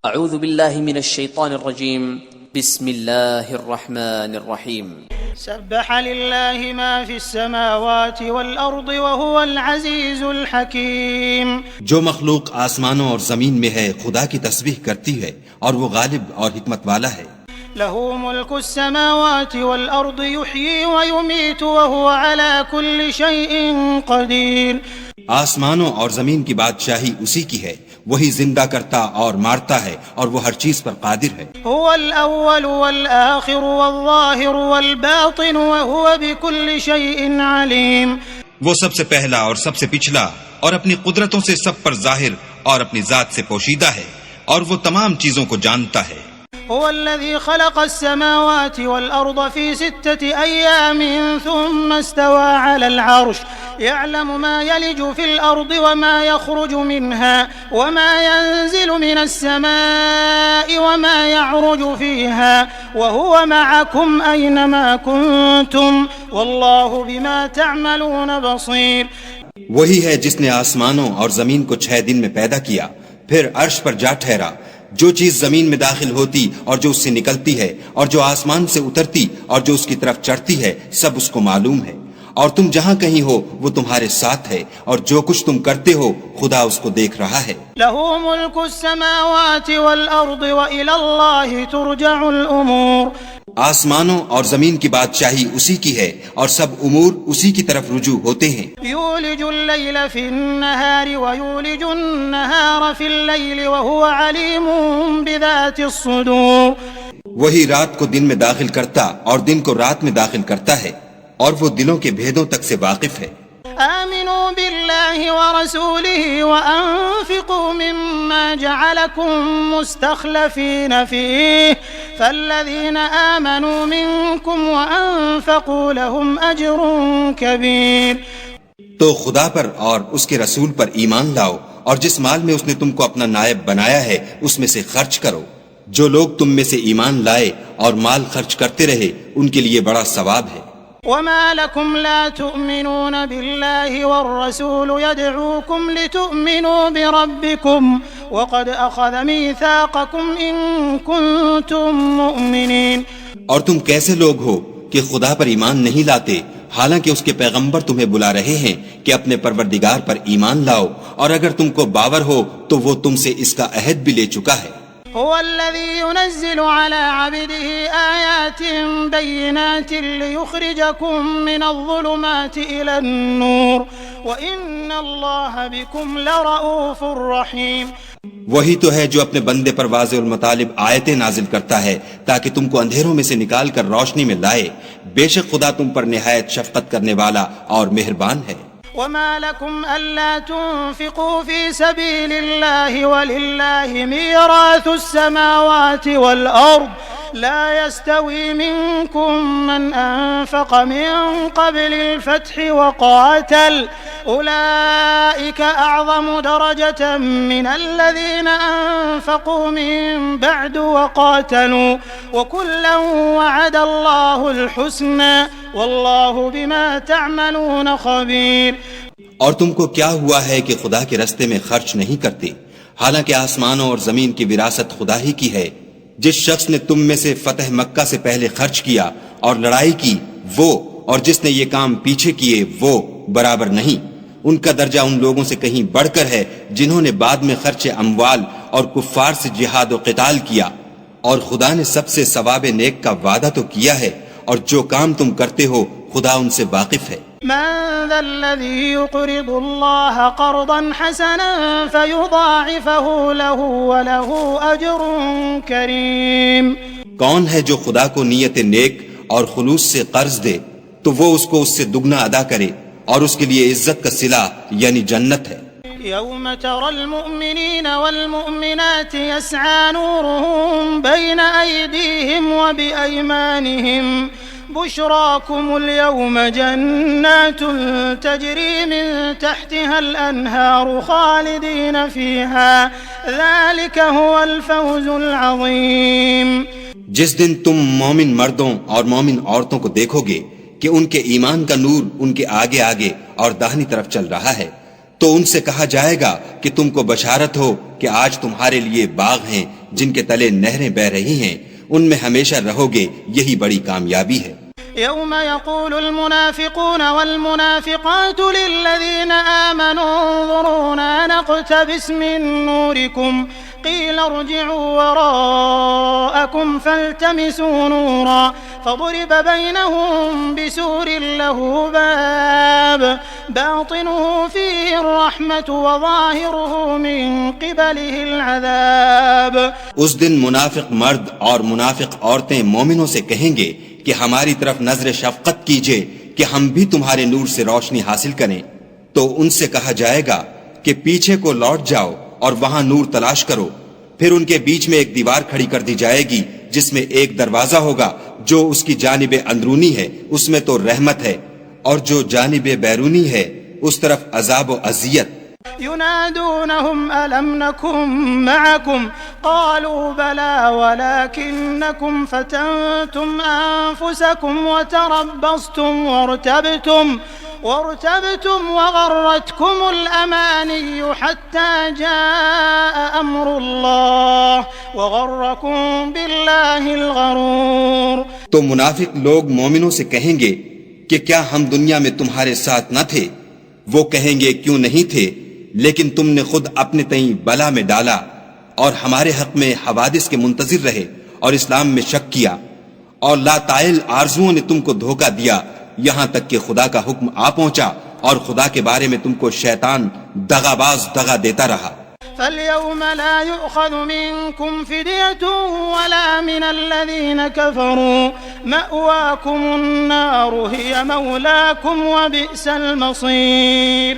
اعوذ باللہ من الشیطان الرجیم بسم اللہ الرحمن الرحیم سبح للہ ما فی السماوات والارض وهو العزیز الحکیم. جو مخلوق آسمانوں اور زمین میں ہے خدا کی تسبیح کرتی ہے اور وہ غالب اور حکمت والا ہے. له ملك السماوات والأرض يحيي ويميت وهو على كل شيء قدير. آسمانوں اور زمین کی بادشاہی اسی کی ہے، وہی زندہ کرتا اور مارتا ہے اور وہ ہر چیز پر قادر ہے. هو الأول والآخر والظاهر والباطن وهو بكل شيء عليم. وہ سب سے پہلا اور سب سے پچھلا اور اپنی قدرتوں سے سب پر ظاہر اور اپنی ذات سے پوشیدہ ہے اور وہ تمام چیزوں کو جانتا ہے. هو الذي خلق السماوات والأرض في 6 أيام ثم استوى على العرش يعلم ما يلج في الأرض وما يخرج منها وما ينزل من السماء وما يعرج فيها وهو معكم أينما كنتم والله بما تعملون بصير. وہی ہے جس نے آسمانوں اور زمین کو 6 دن میں پیدا کیا، پھر عرش پر جا ٹھہرا. جو چیز زمین میں داخل ہوتی اور جو اس سے نکلتی ہے اور جو آسمان سے اترتی اور جو اس کی طرف چڑھتی ہے سب اس کو معلوم ہے، اور تم جہاں کہیں ہو وہ تمہارے ساتھ ہے، اور جو کچھ تم کرتے ہو خدا اس کو دیکھ رہا ہے. له ملك السماوات والأرض وإلى الله ترجع الأمور. آسمانوں اور زمین کی بادشاہی اسی کی ہے اور سب امور اسی کی طرف رجوع ہوتے ہیں. يولج الليل في النهار ويولج النهار في الليل وهو عليم بذات الصدور. وہی رات کو دن میں داخل کرتا اور دن کو رات میں داخل کرتا ہے اور وہ دلوں کے بھیدوں تک سے واقف ہے. آمنوا بالله ورسوله وأنفقوا مما جعلكم مستخلفين فيه فالذين آمنوا منكم وأنفقوا لهم أجر كبير. تو خدا پر اور اس کے رسول پر ایمان لاؤ اور جس مال میں اس نے تم کو اپنا نائب بنایا ہے اس میں سے خرچ کرو. جو لوگ تم میں سے ایمان لائے اور مال خرچ کرتے رہے ان کے لیے بڑا ثواب ہے. وما لكم لا تؤمنون بالله والرسول يدعوكم لتؤمنوا بربكم وقد أخذ ميثاقكم إن كنتم مؤمنين. اور تم کیسے لوگ ہو کہ خدا پر ایمان نہیں لاتے حالانکہ اس کے پیغمبر تمہیں بلا رہے ہیں کہ اپنے پروردگار پر ایمان لاؤ، اور اگر تم کو باور ہو تو وہ تم سے اس کا عہد بھی لے چکا ہے. هو الذي ينزل على عبده آيات بينات ليخرجكم من الظلمات إلى النور وإن الله بكم لرؤوف رحيم. وہی تو ہے جو اپنے بندے پر واضح المطالب آیتیں نازل کرتا ہے تاکہ تم کو اندھیروں میں سے نکال کر روشنی میں لائے. بے شک خدا تم پر نہایت شفقت کرنے والا اور مہربان ہے. وما لكم ألا تنفقوا في سبيل الله ولله ميراث السماوات والأرض لا يستوي منكم من أنفق من قبل الفتح وقاتل أولئك أعظم درجة من الذين أنفقوا من بعد وقاتلوا وكلا وعد الله الحسنى والله بما تعملون خبير. اور تم کو کیا ہوا ہے کہ خدا کے رستے میں خرچ نہیں کرتے حالانکہ آسمانوں اور زمین کی وراثت خدا ہی کی ہے. جس شخص نے تم میں سے فتح مکہ سے پہلے خرچ کیا اور لڑائی کی وہ اور جس نے یہ کام پیچھے کیے وہ برابر نہیں. ان کا درجہ ان لوگوں سے کہیں بڑھ کر ہے جنہوں نے بعد میں خرچ اموال اور کفار سے جہاد و قتال کیا، اور خدا نے سب سے ثواب نیک کا وعدہ تو کیا ہے، اور جو کام تم کرتے ہو خدا ان سے واقف ہے. من ذا الذي يقرض الله قرضا حسنا فيضاعفه له وله أجر كريم. کون ہے جو خدا کو نیت نیک اور خلوص سے قرض دے تو وہ اس کو اس سے دگنا ادا کرے اور اس کے لیے عزت کا صلہ یعنی جنت ہے. يوم ترى المؤمنين والمؤمنات يسعى نورهم بين أيديهم وبأيمانهم بشراكم اليوم جنات تجري من تحتها الأنهار خالدين فيها ذلك هو الفوز العظيم. جس دن تم مومن مردوں اور مومن عورتوں کو دیکھو گے کہ ان کے ایمان کا نور ان کے آگے آگے اور داہنی طرف چل رہا ہے تو ان سے کہا جائے گا کہ تم کو بشارت ہو کہ آج تمہارے لیے باغ ہیں جن کے تلے نہریں بہ رہی ہیں، ان میں ہمیشہ رہو گے، یہی بڑی کامیابی ہے۔ يوم يقول المنافقون والمنافقات للذين آمنوا انظرونا نقتبس من نوركم قيل ارجعوا وراءكم فالتمسوا نورا فضرب بينهم بسور له باب باطنه فيه الرحمة وظاهره من قبله العذاب۔ اس دن منافق مرد اور منافق عورتیں مومنوں سے کہیں گے کہ ہماری طرف نظر شفقت کیجئے کہ ہم بھی تمہارے نور سے روشنی حاصل کریں، تو ان سے کہا جائے گا کہ پیچھے کو لوٹ جاؤ اور وہاں نور تلاش کرو۔ پھر ان کے بیچ میں ایک دیوار کھڑی کر دی جائے گی جس میں ایک دروازہ ہوگا، جو اس کی جانب اندرونی ہے اس میں تو رحمت ہے، اور جو جانب بیرونی ہے اس طرف عذاب و اذیت۔ ينادونهم ألم نكن معكم قالوا بلى ولكنكم فتنتم أنفسكم وتربصتم وارتبتم وغرتكم الأماني حتى جاء أمر الله وغركم بالله الغرور۔ تو منافق لوگ مومنوں سے کہیں گے کہ کیا ہم دنیا میں تمہارے ساتھ نہ تھے؟ وہ کہیں گے کیوں نہیں تھے، لیکن تم نے خود اپنے تئیں بلا میں ڈالا اور ہمارے حق میں حوادث کے منتظر رہے اور اسلام میں شک کیا، اور لاتائل آرزوؤں نے تم کو دھوکہ دیا، یہاں تک کہ خدا کا حکم آ پہنچا اور خدا کے بارے میں تم کو شیطان دغاباز دغا دیتا رہا۔ فاليوم لا يؤخذ منكم فدية ولا من الذين كفروا مأواكم النار هي مولاكم وبئس المصير۔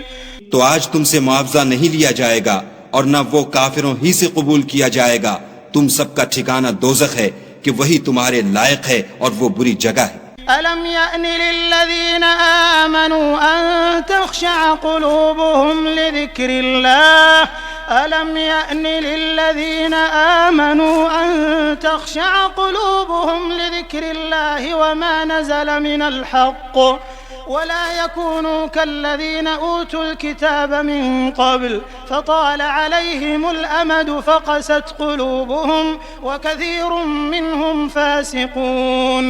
تو آج تم سے معاوضہ نہیں لیا جائے گا اور نہ وہ کافروں ہی سے قبول کیا جائے گا، تم سب کا ٹھکانہ دوزخ ہے کہ وہی تمہارے لائق ہے اور وہ بری جگہ ہے۔ ألم يأن للذين آمنوا أن تخشع قلوبهم لذكر الله ألم يأن للذين آمنوا أن تخشع قلوبهم لذكر الله وما نزل من الحق ولا يكونوا كالذين أوتوا الكتاب من قبل فطال عليهم الأمد فقست قلوبهم وكثير منهم فاسقون۔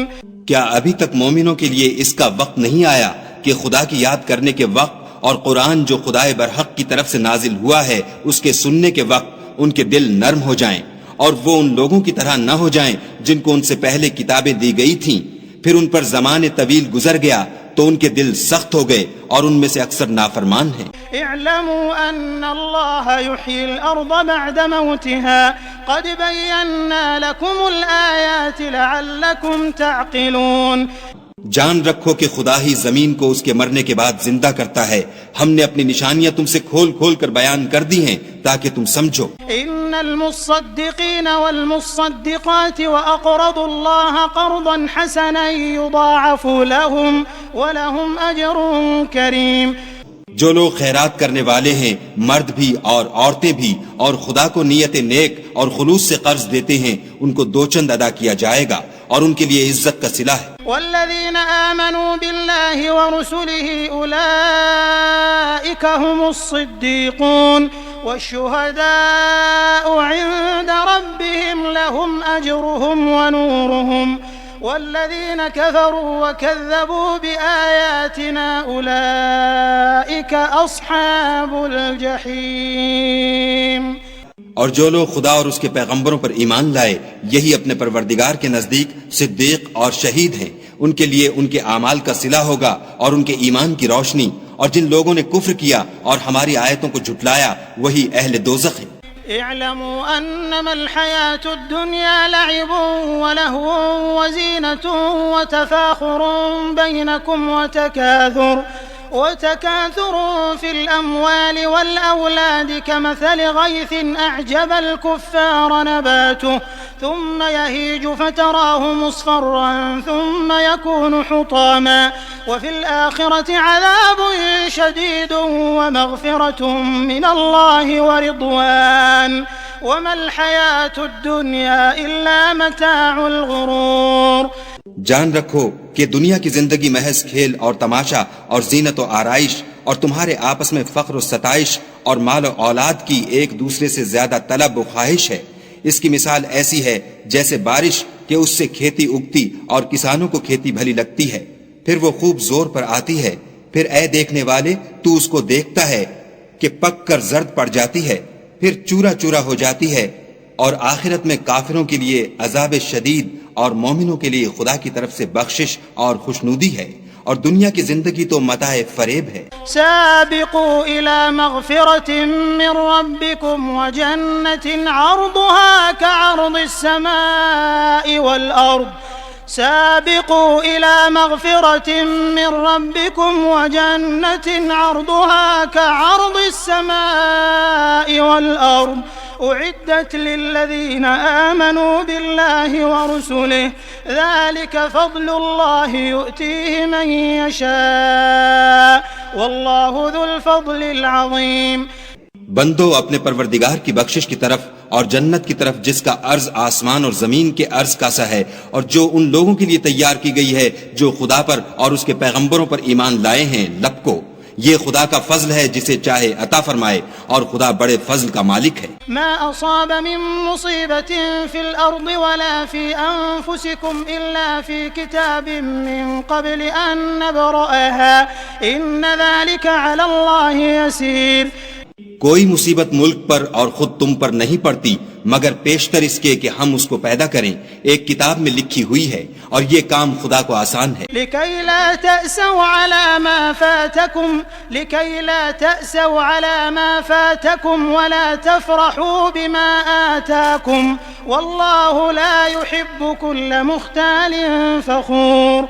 کیا ابھی تک مومنوں کے لیے اس کا وقت نہیں آیا کہ خدا کی یاد کرنے کے وقت اور قرآن جو خدائے برحق کی طرف سے نازل ہوا ہے اس کے سننے کے وقت ان کے دل نرم ہو جائیں اور وہ ان لوگوں کی طرح نہ ہو جائیں جن کو ان سے پہلے کتابیں دی گئی تھیں، پھر ان پر زمانے طویل گزر گیا تو ان کے دل سخت ہو گئے اور ان میں سے اکثر نافرمان ہیں۔ اعلموا ان اللہ یحیی الارض بعد موتها قد بینا لکم الآیات لعلکم تعقلون۔ جان رکھو کہ خدا ہی زمین کو اس کے مرنے کے بعد زندہ کرتا ہے، ہم نے اپنی نشانیاں تم سے کھول کھول کر بیان کر دی ہیں تاکہ تم سمجھو۔ ان المصدقین والمصدقات واقرضوا اللہ قرضا حسنا یضاعف لهم ولهم اجر کریم۔ جو لوگ خیرات کرنے والے ہیں، مرد بھی اور عورتیں بھی، اور خدا کو نیت نیک اور خلوص سے قرض دیتے ہیں، ان کو دو چند ادا کیا جائے گا اور ان کے لیے عزت کا صلہ ہے۔ والذین آمنوا باللہ ورسلہ اولئک هم الصدیقون والشہداء عند ربهم لهم اجرهم ونورهم والذين كفروا وكذبوا بآياتنا أولئك أصحاب الجحيم۔ اور جو لوگ خدا اور اس کے پیغمبروں پر ایمان لائے، یہی اپنے پروردگار کے نزدیک صدیق اور شہید ہیں، ان کے لیے ان کے اعمال کا صلہ ہوگا اور ان کے ایمان کی روشنی، اور جن لوگوں نے کفر کیا اور ہماری آیتوں کو جھٹلایا وہی اہل دوزخ ہیں۔ اعلموا انما الحياة الدنيا لعب ولهو وزينة وتفاخر بينكم وتكاثر في الأموال والأولاد كمثل غيث أعجب الكفار نباته ثم يهيج فتراه مصفرا ثم يكون حطاما وفي الآخرة عذاب شديد ومغفرة من الله ورضوان وما الحياة الدنيا إلا متاع الغرور۔ جان رکھو کہ دنیا کی زندگی محض کھیل اور تماشا اور زینت و آرائش اور تمہارے آپس میں فخر و ستائش اور مال و اولاد کی ایک دوسرے سے زیادہ طلب و خواہش ہے، اس کی مثال ایسی ہے جیسے بارش کہ اس سے کھیتی اگتی اور کسانوں کو کھیتی بھلی لگتی ہے، پھر وہ خوب زور پر آتی ہے، پھر اے دیکھنے والے تو اس کو دیکھتا ہے کہ پک کر زرد پڑ جاتی ہے، پھر چورا چورا ہو جاتی ہے، اور آخرت میں کافروں کے لیے عذاب شدید اور مومنوں کے لیے خدا کی طرف سے بخشش اور خوشنودی ہے، اور دنیا کی زندگی تو متاع فریب ہے۔ سابقوا إلى مغفرة من ربكم وجنة عرضها كعرض السماء والأرض سابقوا إلى مغفرة من ربكم وجنة عرضها كعرض السماء والأرض أعدت للذين آمنوا بالله ورسله ذلك فضل الله يؤتيه من يشاء والله ذو الفضل العظيم۔ بندو اپنے پروردگار کی بخشش کی طرف اور جنت کی طرف جس کا عرض آسمان اور زمین کے عرض کا سا ہے، اور جو ان لوگوں کے لیے تیار کی گئی ہے جو خدا پر اور اس کے پیغمبروں پر ایمان لائے ہیں، لب کو، یہ خدا کا فضل ہے جسے چاہے عطا فرمائے، اور خدا بڑے فضل کا مالک ہے۔ ما أصاب من مصيبة في الأرض ولا في أنفسكم إلا في كتاب من قبل أن نبرأها إن ذلك على الله يسير۔ کوئی مصیبت ملک پر اور خود تم پر نہیں پڑتی مگر پیشتر اس کے کہ ہم اس کو پیدا کریں، ایک کتاب میں لکھی ہوئی ہے، اور یہ کام خدا کو آسان ہے۔ لكي لا تأسوا على ما فاتكم ولا تفرحوا بما آتاكم والله لا يحب كل مختال فخور۔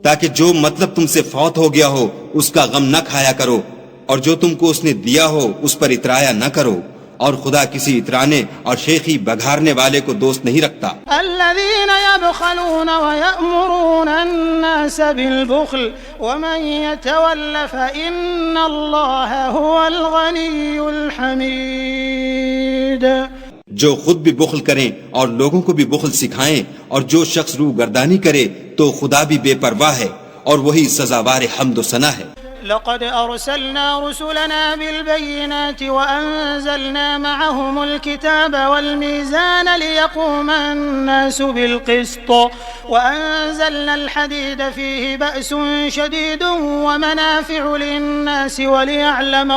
تاکہ جو مطلب تم سے فوت ہو گیا ہو اس کا غم نہ کھایا کرو، اور جو تم کو اس نے دیا ہو اس پر اترایا نہ کرو، اور خدا کسی اترانے اور شیخی بگھارنے والے کو دوست نہیں رکھتا۔ الذين يبخلون ويأمرون الناس بالبخل ومن يتول فإن الله هو الغني الحميد۔ جو خود بھی بخل کریں اور لوگوں کو بھی بخل سکھائیں، اور جو شخص روح گردانی کرے تو خدا بھی بے پرواہ ہے اور وہی سزاوار حمد و ثنا ہے۔ لقد أرسلنا رسلنا بالبينات وأنزلنا معهم الكتاب والميزان ليقوم الناس بالقسط وأنزلنا الحديد فيه بأس شديد ومنافع للناس وليعلم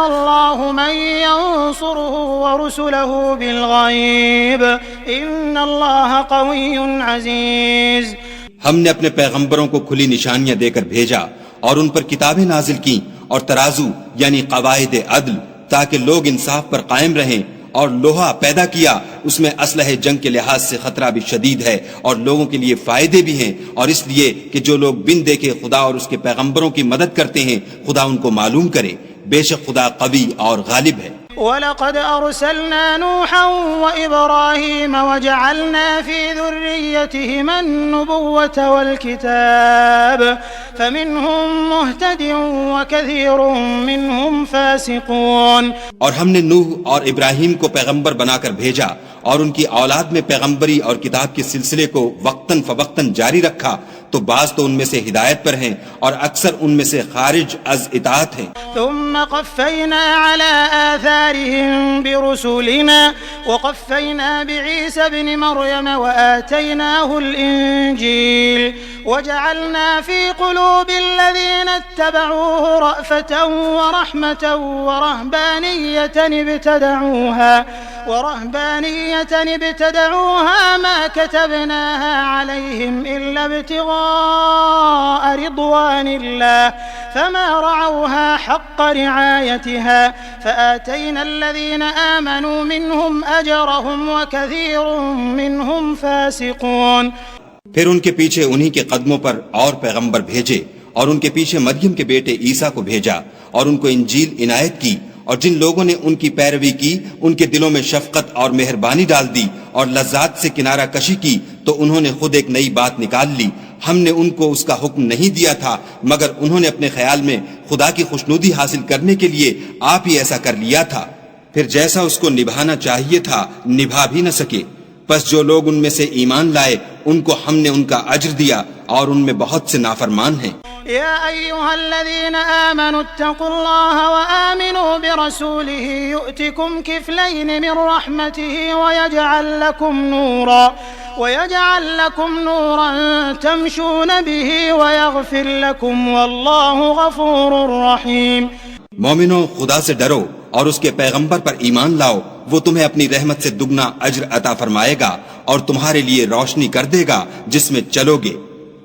الله من ينصره ورسله بالغيب إن الله قوي عزيز۔ ہم نے اپنے پیغمبروں کو کھلی نشانیاں دے کر بھیجا اور ان پر کتابیں نازل کی اور ترازو یعنی قواعد عدل تاکہ لوگ انصاف پر قائم رہیں، اور لوہا پیدا کیا، اس میں اسلحہ جنگ کے لحاظ سے خطرہ بھی شدید ہے اور لوگوں کے لیے فائدے بھی ہیں، اور اس لیے کہ جو لوگ بن دیکھے خدا اور اس کے پیغمبروں کی مدد کرتے ہیں خدا ان کو معلوم کرے، بے شک خدا قوی اور غالب ہے۔ وَلَقَدْ أَرْسَلْنَا نُوحًا وَإِبْرَاهِيمَ وَجَعَلْنَا فِي ذُرِّيَّتِهِمَا النُّبُوَّةَ وَالْكِتَابَ فَمِنْهُمْ مُهْتَدٍ وَكَثِيرٌ مِّنْهُمْ فَاسِقُونَ۔ اور ہم نے نوح اور ابراہیم کو پیغمبر بنا کر بھیجا اور ان کی اولاد میں پیغمبری اور کتاب کے سلسلے کو وقتاً فوقتاً جاری رکھا، تو بعض تو ان میں سے ہدایت پر ہیں اور اکثر ان میں سے خارج از اطاعت ہیں۔ ثم قفينا على آثارهم برسلنا وقفينا بعيسى ابن مريم وآتيناه الإنجيل وجعلنا في قلوب الذين اتبعوه رأفة ورحمة ورهبانية ابتدعوها ما كتبناها عليهم إلا ابتغاء رضوان الله فما رعوها حق رعايتها فآتينا الذين آمنوا منهم أجرهم وكثير منهم فاسقون۔ پھر ان کے پیچھے انہی کے قدموں پر اور پیغمبر بھیجے، اور ان کے پیچھے مریم کے بیٹے عیسیٰ کو بھیجا اور ان کو انجیل عنایت کی، اور جن لوگوں نے ان کی پیروی کی ان کے دلوں میں شفقت اور مہربانی ڈال دی اور لذات سے کنارہ کشی کی، تو انہوں نے خود ایک نئی بات نکال لی۔ ہم نے ان کو اس کا حکم نہیں دیا تھا مگر انہوں نے اپنے خیال میں خدا کی خوشنودی حاصل کرنے کے لیے آپ ہی ایسا کر لیا تھا، پھر جیسا اس کو نبھانا چاہیے تھا نبھا بھی نہ سکے۔ پس جو لوگ ان میں سے ایمان لائے ان کو ہم نے ان کا اجر دیا، اور ان میں بہت سے نافرمان ہیں۔ يا أيها الذين آمنوا اتقوا الله وآمنوا برسوله يؤتكم كفلين من رحمته ويجعل لكم نورا تمشون به ويغفر لكم والله غفور رحيم. مومنوں، خدا سے ڈرو اور اس کے پیغمبر پر ایمان لاؤ، وہ تمہیں اپنی رحمت سے دگنا اجر عطا فرمائے گا اور تمہارے لیے روشنی کر دے گا جس میں چلو گے،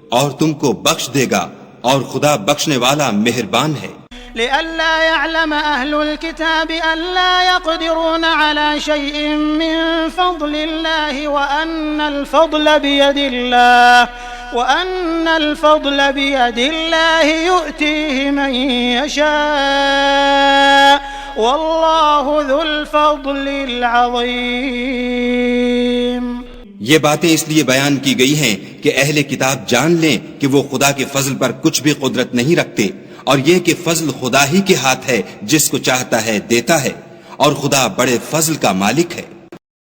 اور تم کو بخش دے گا، اور خدا بخشنے والا مہربان ہے. لئلا يعلم أهل الكتاب ألا يقدرون على شيء من فضل الله وأن الفضل بيد الله يؤتيه من يشاء والله ذو الفضل العظيم. یہ باتیں اس لیے بیان کی گئی ہیں کہ اہل کتاب جان لیں کہ وہ خدا کے فضل پر کچھ بھی قدرت نہیں رکھتے، اور یہ کہ فضل خدا ہی کے ہاتھ ہے، جس کو چاہتا ہے دیتا ہے، اور خدا بڑے فضل کا مالک ہے.